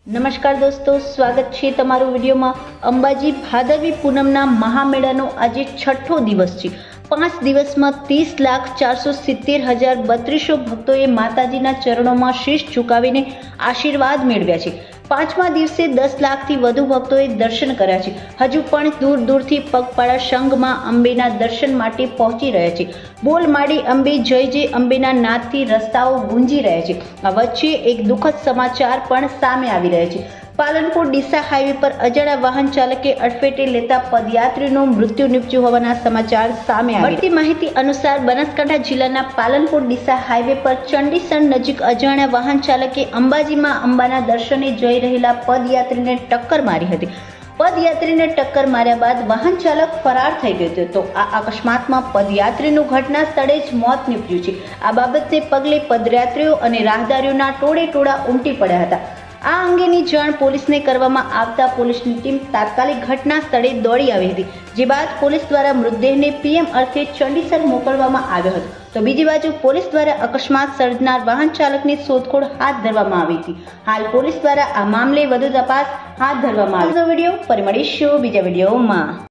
નમસ્કાર દોસ્તો, સ્વાગત છે તમારું વિડીયોમાં। અંબાજી ભાદરવી પૂનમના મહામેળાનો આજે છઠ્ઠો દિવસ છે। 5 દિવસમાં 30,470,32 ભક્તોએ માતાજીના ચરણોમાં શીશ ઝુકાવીને આશીર્વાદ મેળવ્યા છે। 5મા દિવસે 10 લાખથી વધુ ભક્તોએ દર્શન કર્યા છે। હજુ પણ દૂર દૂરથી પગપાળા સંઘમાં અંબેના દર્શન માટે પહોંચી રહ્યા છે। બોલ માડી અંબે જય જય અંબેના નાદથી રસ્તાઓ ગુંજી રહ્યા છે। આ વચ્ચે એક દુઃખદ સમાચાર પણ સામે આવી રહ્યા છે। પાલનપુર ડીસા હાઈવે પર અજાણ્યા વાહન ચાલકે અડફેટે લેતા પદયાત્રીનું મૃત્યુ નિપજ્યું હોવાના સમાચાર સામે આવ્યા। મળતી માહિતી અનુસાર બનાસકાંઠા જિલ્લાના પાલનપુર ડીસા હાઈવે પર ચંડીસણ નજીક અજાણ્યા વાહન ચાલકે અંબાજીમાં અંબાના દર્શને જઈ રહેલા પદયાત્રીને ટક્કર મારી હતી। પદયાત્રીને ટક્કર માર્યા બાદ વાહન ચાલક ફરાર થઈ ગયો હતો। તો આ અકસ્માતમાં પદયાત્રીનું ઘટના સ્થળે જ મોત નીપજ્યું છે। આ બાબતને પગલે પદયાત્રીઓ અને રાહદારીઓના ટોળે ઉમટી પડ્યા હતા। આ અંગેની જાણ પોલીસને કરવામાં આવતા પોલીસની ટીમ તાત્કાલિક ઘટના સ્થળે દોડી આવી હતી, જે બાદ પોલીસ દ્વારા મૃતદેહને પીએમ અર્થે ચંડીસર મોકલવામાં આવ્યો હતો। તો બીજી બાજુ પોલીસ દ્વારા અકસ્માત સર્જનાર વાહન ચાલકની શોધખોળ હાથ ધરવામાં આવી હતી। હાલ પોલીસ દ્વારા આ મામલે વધુ તપાસ હાથ ધરવામાં આવી છે। વિડીયો ફરી મળીશું બીજા વિડીયોમાં।